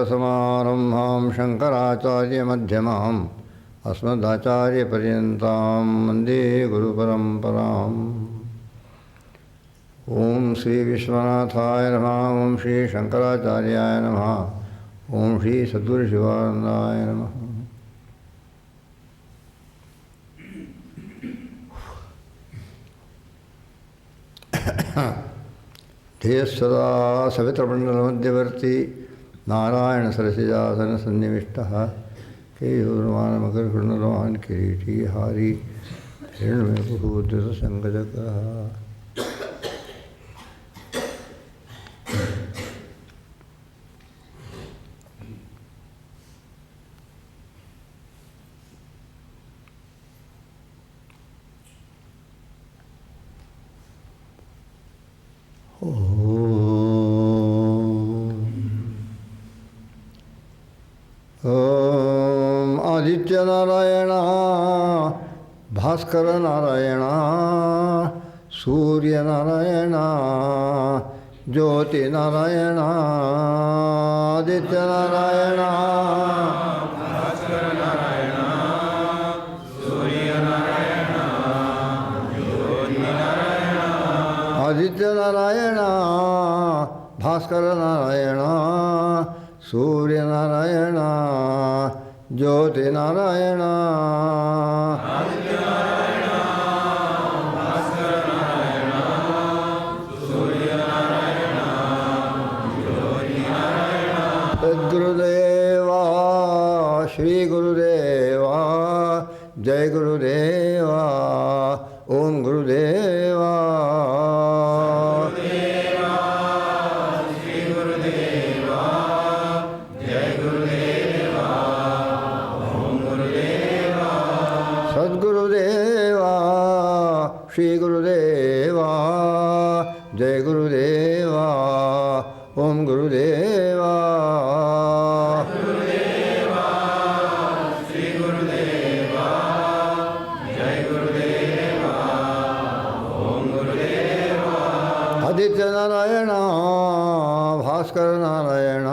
Sadaशिवसमारम्भां शङ्कराचार्यमध्यमाम् अस्मदाचार्यपर्यन्तां वन्दे गुरुपरम्पराम्। ॐ श्री विश्वनाथाय नमः। ॐ श्री शङ्कराचार्याय नमः। ॐ श्री सद्गुरुशिवानन्दाय नमः। ध्येयः सदा सवितृमण्डलमध्यवर्ती नारायण सरसिजासन सन्निविष्टः केयूरमानमकरकुण्डलवान् किरीटी हारी हिरण्मयपुरुषसङ्गजगः। आदित्य नारायण भास्कर नारायण सूर्य नारायण ज्योति नारायण आदित्य नारायण भास्कर नारायण सूर्य नारायण ज्योति नारायण आदित्य नारायण भास्कर नारायण सूर्य नारायण ज्योति नारायण आदित्य नारायण भास्कर नारायण सूर्य नारायण ज्योति नारायण। सद्गुरुदेवा श्री गुरुदेवा जय गुरुदेवा ओम गुरुदेवा। श्री गुरुदेवा जय गुरुदेवा ओम गुरुदेवा। गुरुदेवा श्री गुरुदेवा जय गुरुदेवा ओम गुरुदेवा। आदित्य नारायण भास्कर नारायण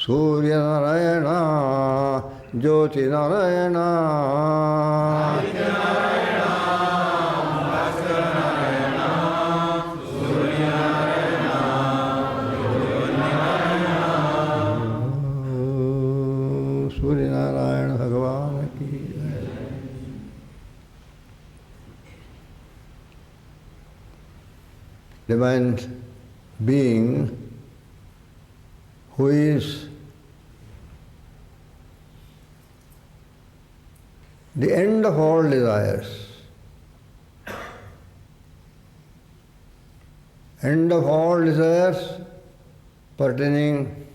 सूर्य नारायण ज्योति Narayan divine being who is the end of all desires, end of all desires pertaining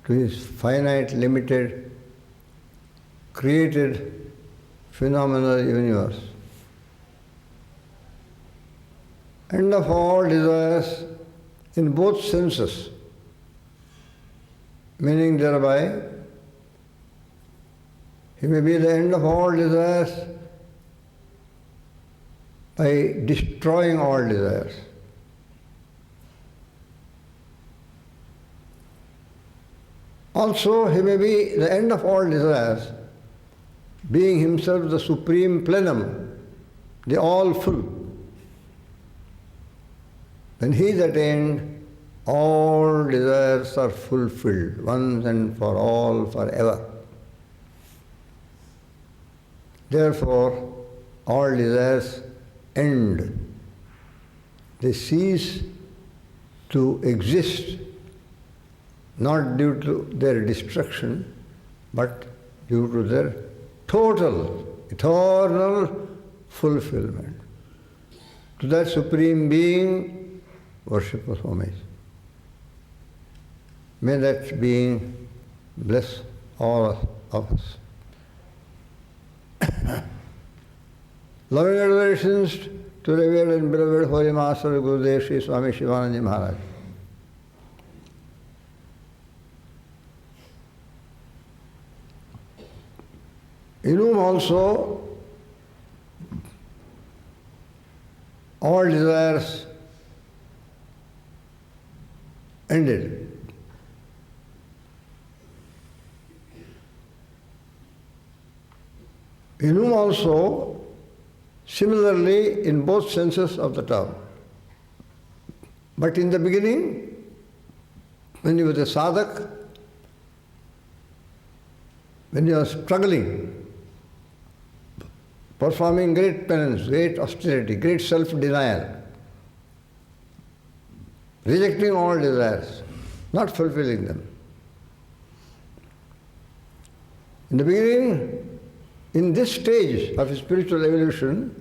to his finite, limited, created phenomenal universe. End of all desires in both senses, meaning thereby he may be the end of all desires by destroying all desires. Also, he may be the end of all desires, being himself the supreme plenum, the all-full. When he is attained, all desires are fulfilled once and for all, forever. Therefore, all desires end. They cease to exist, not due to their destruction, but due to their total, eternal fulfillment. To that Supreme Being, worship of homage. May that being bless all of us. Loving adorations to revered and beloved Holy Master Gurudev Sri Swami Chidananda Maharaj. In whom also all desires ended. in whom also, similarly in both senses of the term. But in the beginning, when you were a sadhak, when you are struggling, performing great penance, great austerity, great self-denial, rejecting all desires, not fulfilling them. In the beginning, in this stage of spiritual evolution,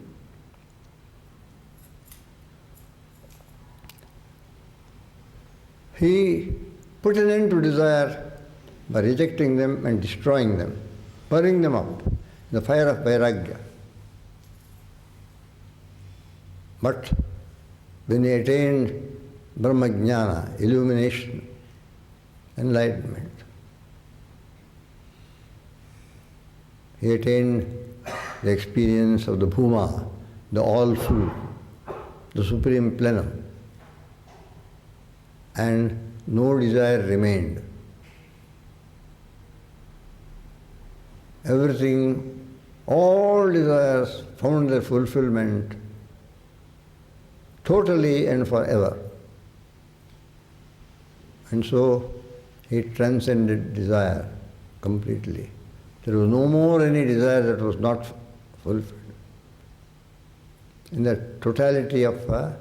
he put an end to desire by rejecting them and destroying them, burning them up in the fire of vairagya. But when he attained Brahmajnana, illumination, enlightenment, he attained the experience of the Bhuma, the all-full, the supreme plenum, and no desire remained. Everything, all desires found their fulfillment totally and forever. And so he transcended desire completely. There was no more any desire that was not fulfilled. In the totality of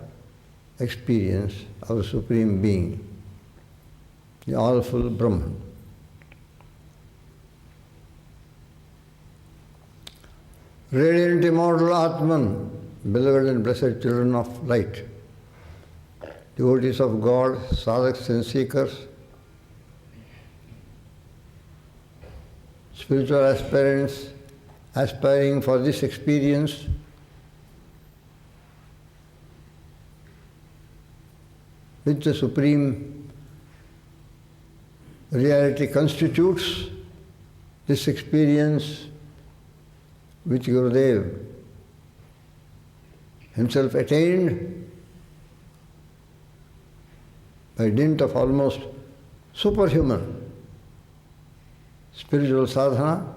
experience of the Supreme Being, the all-full Brahman. Radiant immortal Atman, beloved and blessed children of light, devotees of God, sadhaks and seekers, spiritual aspirants aspiring for this experience, which the Supreme Reality constitutes, this experience which Gurudev himself attained by dint of almost superhuman spiritual sadhana.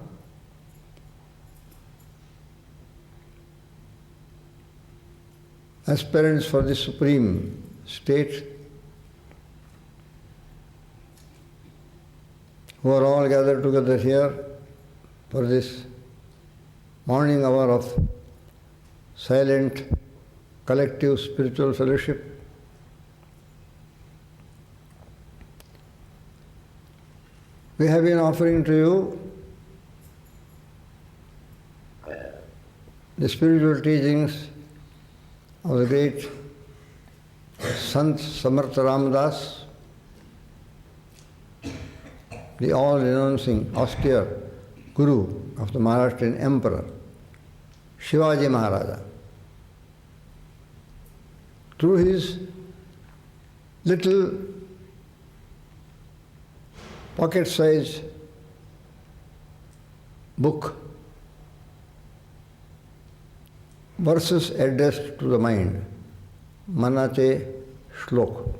Aspirants for this supreme state, who are all gathered together here for this morning hour of silent, collective spiritual fellowship. We have been offering to you the spiritual teachings of the great Sant Samartha Ramdas, the all-renouncing, austere Guru of the Maharashtrian Emperor, Shivaji Maharaja. Through his little pocket-sized book, verses addressed to the mind, Manate Shlok.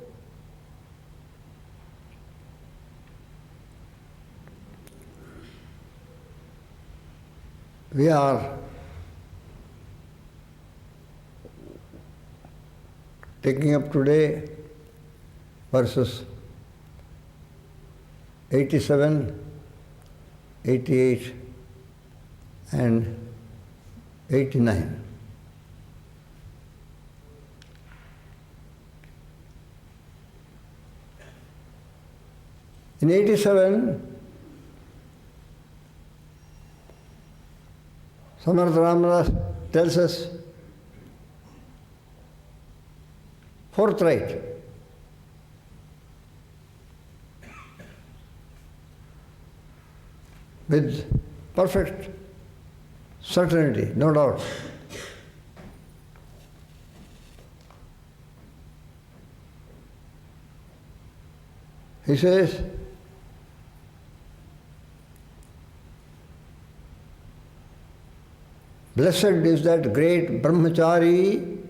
We are taking up today verses 87, 88 and 89. In 87, Samartha Ramdas tells us forthright, with perfect certainty, no doubt, he says, blessed is that great brahmachari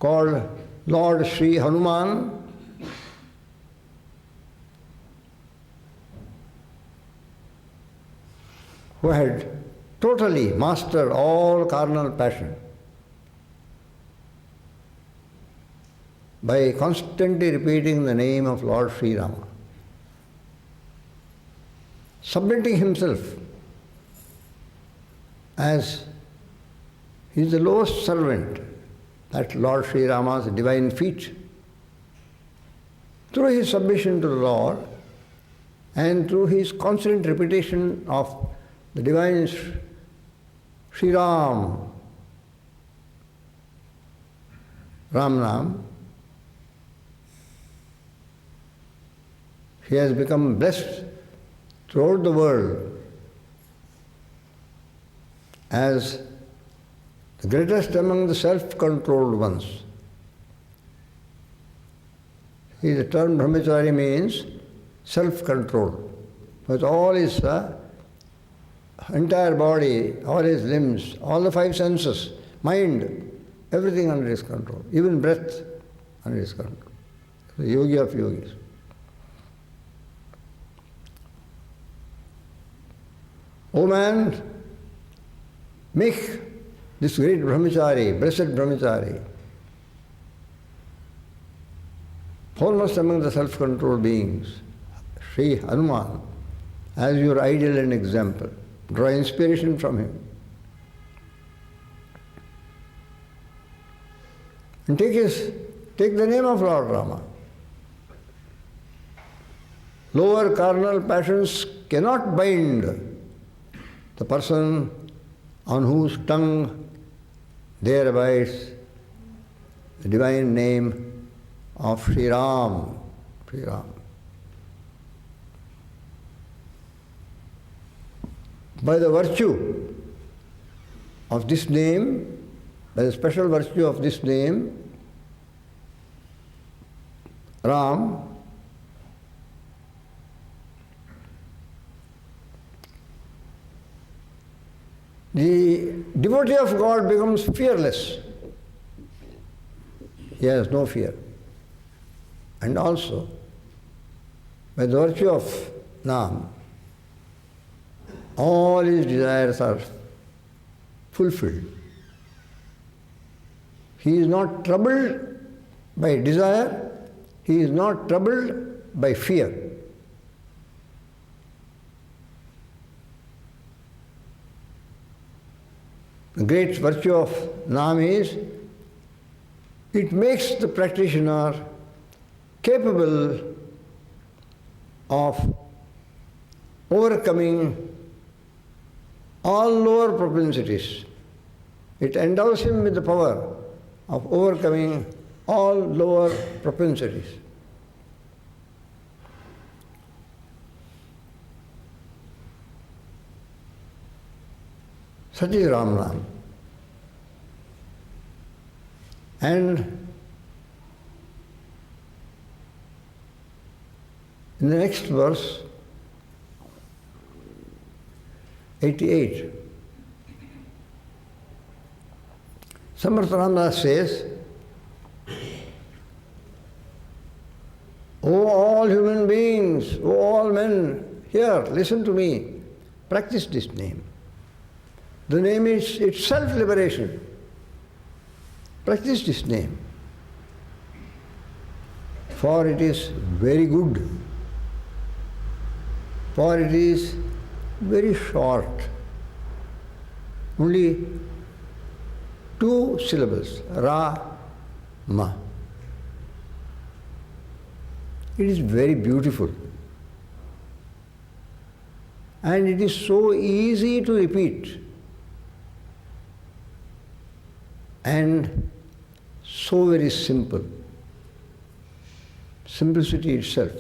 called Lord Sri Hanuman, who had totally master all carnal passion by constantly repeating the name of Lord Sri Rama, submitting himself as he is the lowest servant at Lord Sri Rama's divine feet. Through his submission to the Lord and through his constant repetition of the divine Sri Ram, Ram Nam, he has become blessed throughout the world as the greatest among the self-controlled ones. The term brahmachari means self-control. With all his entire body, all his limbs, all the five senses, mind, everything under his control, even breath under his control. The yogi of yogis. O man, make this great brahmachari, blessed brahmachari, foremost among the self-controlled beings, Sri Hanuman, as your ideal and example. Draw inspiration from him. And take the name of Lord Rama. Lower carnal passions cannot bind the person on whose tongue there abides the divine name of Sri Ram. Sri Ram. By the virtue of this name, by the special virtue of this name, Ram, the devotee of God becomes fearless. He has no fear. And also, by the virtue of Nam, all his desires are fulfilled. He is not troubled by desire, he is not troubled by fear. The great virtue of Nam is, it makes the practitioner capable of overcoming all lower propensities. It endows him with the power of overcoming all lower propensities. Such is Ram Nam. And in the next verse, 88, Samartha Ramdas says, O all human beings, O all men, here, listen to me, practice this name. The name is itself liberation. Practice this name. For it is very good. For it is very short. Only 2 syllables. Ra, Ma. It is very beautiful. And it is so easy to repeat. And so very simple. Simplicity itself.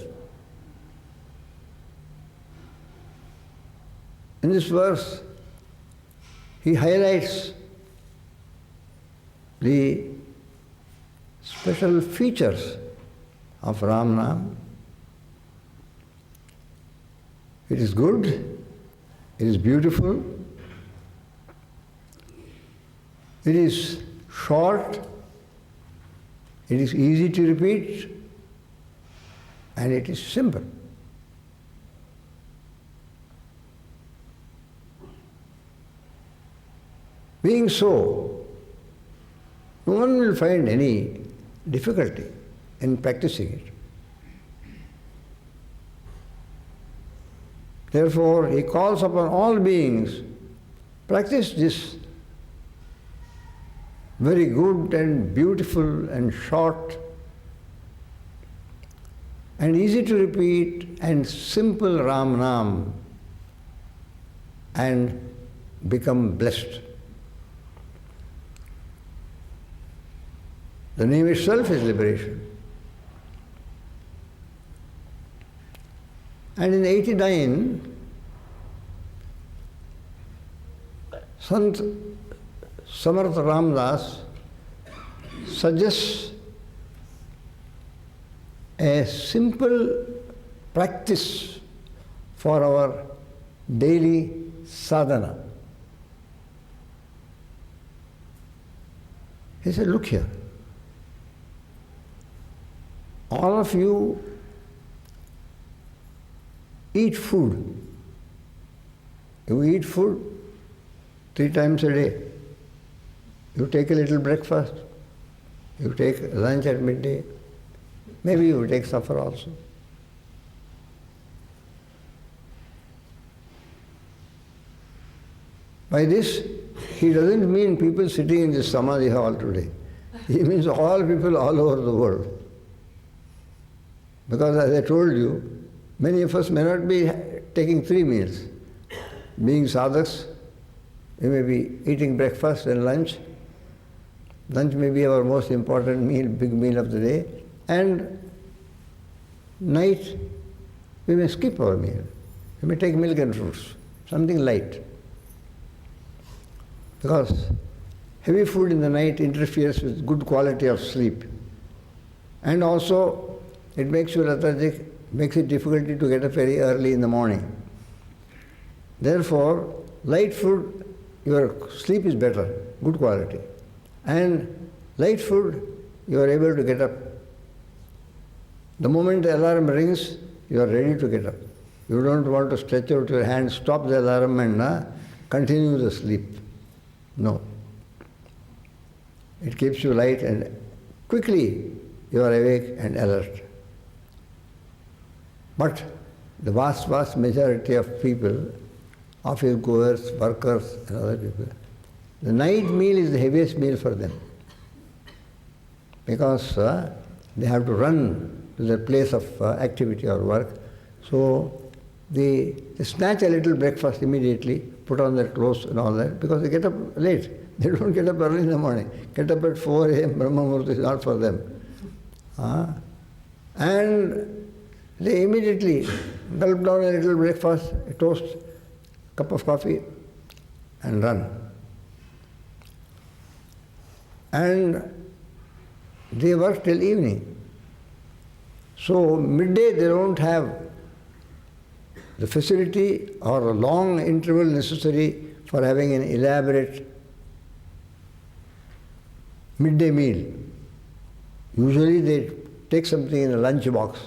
In this verse, he highlights the special features of Ram Nam. It is good, it is beautiful, it is short, it is easy to repeat, and it is simple. Being so, no one will find any difficulty in practicing it. Therefore, he calls upon all beings, practice this very good and beautiful and short and easy to repeat and simple Ram Nam and become blessed. The name itself is liberation. And in 89, Sant Samarth Ramdas suggests a simple practice for our daily sadhana. He said, look here, all of you eat food. You eat food 3 times a day. You take a little breakfast. You take lunch at midday. Maybe you take supper also. By this, he doesn't mean people sitting in this Samadhi hall today. He means all people all over the world. Because as I told you, many of us may not be taking 3 meals. Being sadhaks, we may be eating breakfast and lunch. Lunch may be our most important meal, big meal of the day. And night, we may skip our meal. We may take milk and fruits, something light. Because heavy food in the night interferes with good quality of sleep. And also, it makes you lethargic, makes it difficult to get up very early in the morning. Therefore, light food, your sleep is better, good quality. And light food, you are able to get up. The moment the alarm rings, you are ready to get up. You don't want to stretch out your hand, stop the alarm and continue the sleep. No. It keeps you light and quickly you are awake and alert. But the vast, vast majority of people, office goers, workers and other people, the night meal is the heaviest meal for them. Because they have to run to their place of activity or work. So they snatch a little breakfast immediately, put on their clothes and all that, because they get up late. They don't get up early in the morning. Get up at 4 a.m. Brahma Muhurta is not for them. And they immediately gulp down a little breakfast, a toast, cup of coffee, and run. And they work till evening. So midday they don't have the facility or a long interval necessary for having an elaborate midday meal. Usually they take something in a lunch box,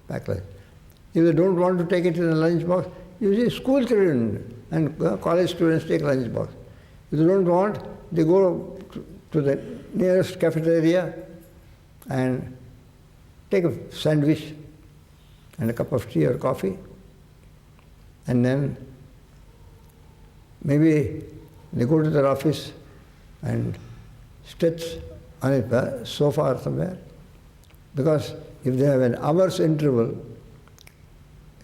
pack lunch. If they don't want to take it in a lunch box, usually school children and college students take lunch box. If they don't want, they go to the nearest cafeteria and take a sandwich and a cup of tea or coffee, and then maybe they go to their office and stretch on a sofa or somewhere. Because if they have an hour's interval,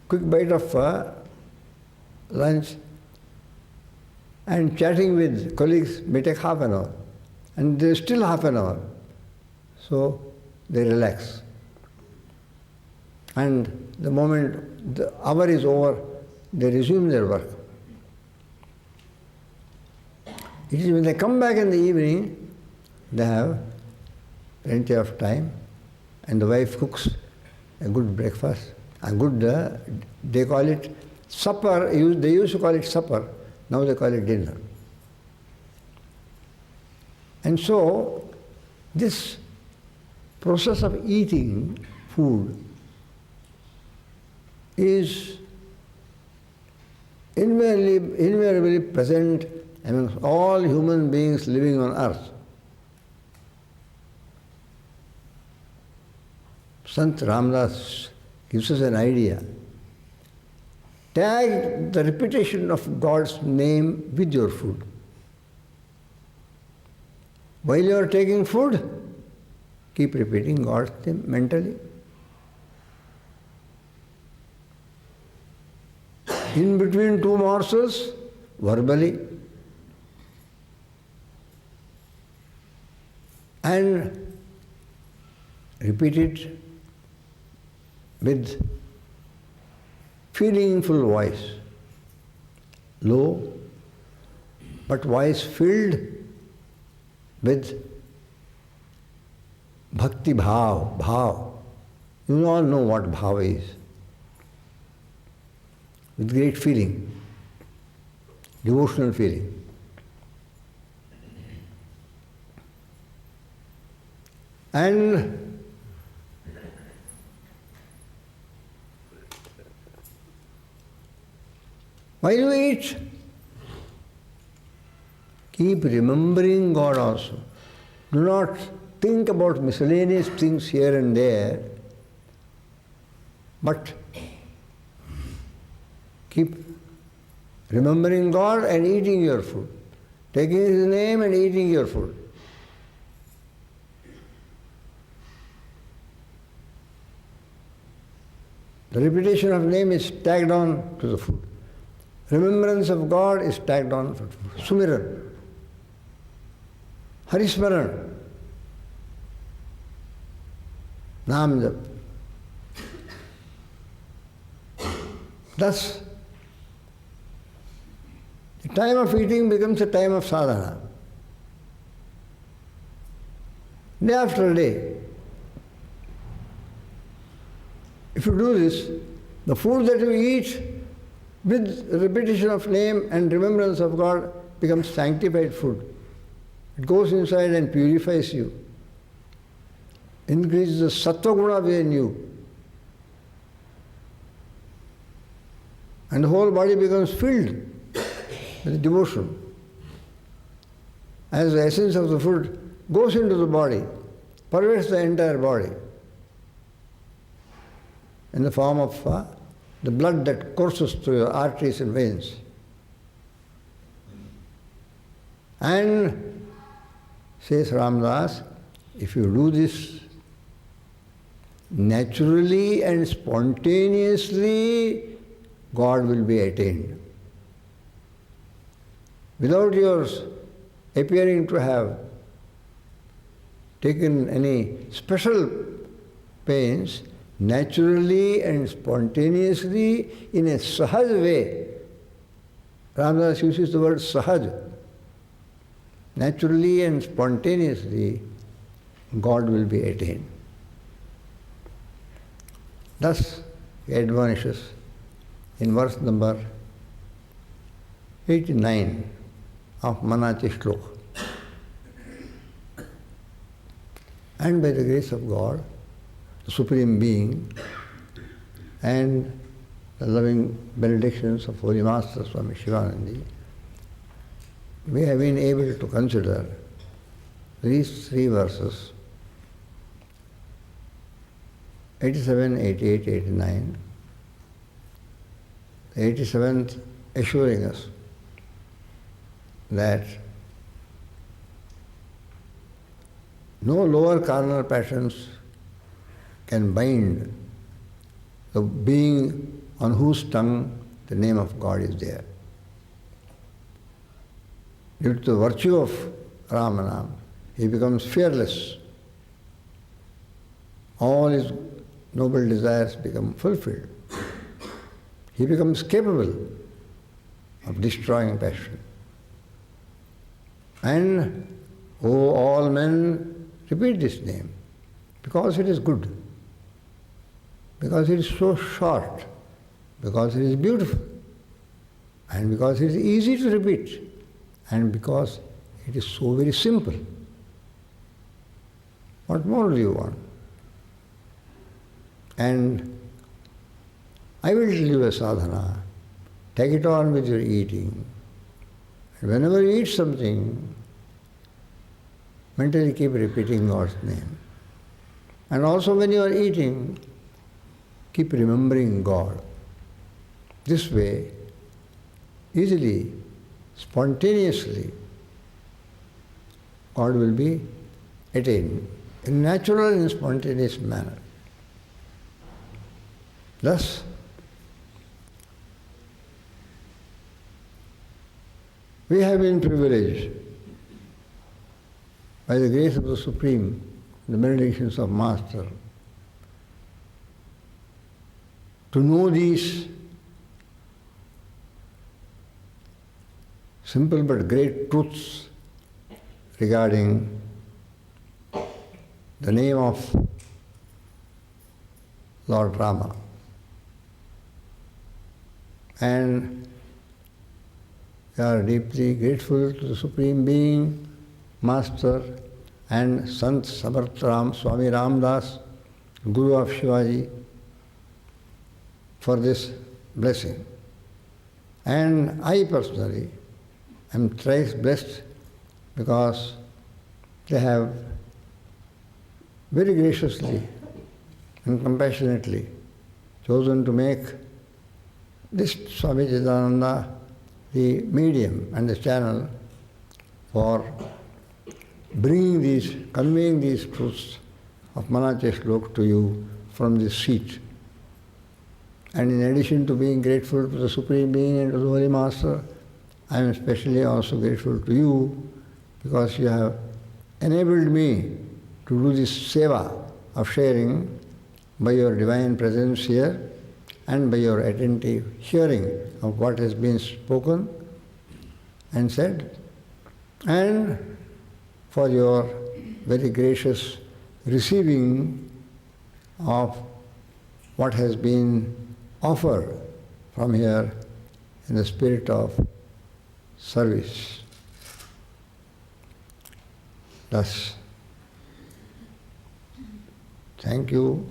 quick bite of lunch and chatting with colleagues may take half an hour. And there is still half an hour. So they relax. And the moment the hour is over, they resume their work. It is when they come back in the evening, they have plenty of time, and the wife cooks a good breakfast, a good, they call it supper. They used to call it supper, now they call it dinner. And so, this process of eating food is invariably present amongst all human beings living on earth. Sant Ramdas gives us an idea. Tag the repetition of God's name with your food. While you are taking food, keep repeating God's name mentally. In between two morsels, verbally. And repeat it with feelingful voice. Low, but voice filled with bhakti bhav. You all know what bhav is. With great feeling, devotional feeling. And while you eat, keep remembering God also. Do not think about miscellaneous things here and there, but keep remembering God and eating your food. Taking His name and eating your food. The repetition of name is tagged on to the food. Remembrance of God is tagged on to the food. Sumiran. Harismaran. Naam jap. Thus, the time of eating becomes a time of sadhana. Day after day. If you do this, the food that you eat with repetition of name and remembrance of God becomes sanctified food. It goes inside and purifies you, increases the sattva guna within you. And the whole body becomes filled with devotion. As the essence of the food goes into the body, pervades the entire body in the form of the blood that courses through your arteries and veins. And, says Ramdas, if you do this naturally and spontaneously, God will be attained. Without yours appearing to have taken any special pains, naturally and spontaneously, in a sahaj way. Ramdas uses the word sahaj. Naturally and spontaneously, God will be attained. Thus, he admonishes in verse number 89 of Manachi Shloka. And by the grace of God, the Supreme Being, and the loving benedictions of Holy Master Swami Chidananda, we have been able to consider these three verses, 87, 88, 89, the 87th assuring us that no lower carnal passions can bind the being on whose tongue the name of God is there. Due to the virtue of Ramanam, he becomes fearless. All his noble desires become fulfilled. He becomes capable of destroying passion. And, O all men, repeat this name, because it is good, because it is so short, because it is beautiful, and because it is easy to repeat, and because it is so very simple. What more do you want? And I will tell you a sadhana. Take it on with your eating. Whenever you eat something, mentally keep repeating God's name. And also when you are eating, keep remembering God. This way, easily, spontaneously, God will be attained in a natural and spontaneous manner. Thus, we have been privileged by the grace of the Supreme, the benedictions of Master, to know these simple but great truths regarding the name of Lord Rama. And we are deeply grateful to the Supreme Being, Master and Sant Samarth Ram, Swami Ramdas, Guru of Shivaji, for this blessing. And I personally am thrice blessed because they have very graciously and compassionately chosen to make this Swami Chidananda the medium and the channel for conveying these truths of Manache Shlok to you from this seat. And in addition to being grateful to the Supreme Being and to the Holy Master, I am especially also grateful to you because you have enabled me to do this seva of sharing by your divine presence here and by your attentive hearing of what has been spoken and said, and for your very gracious receiving of what has been offered from here in the spirit of service. Thus, thank you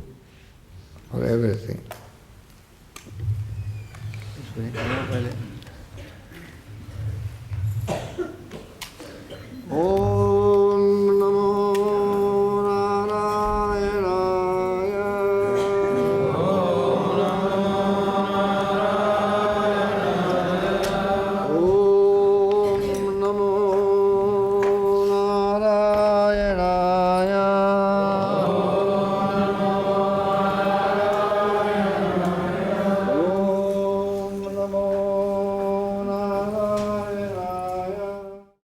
for everything. Oh.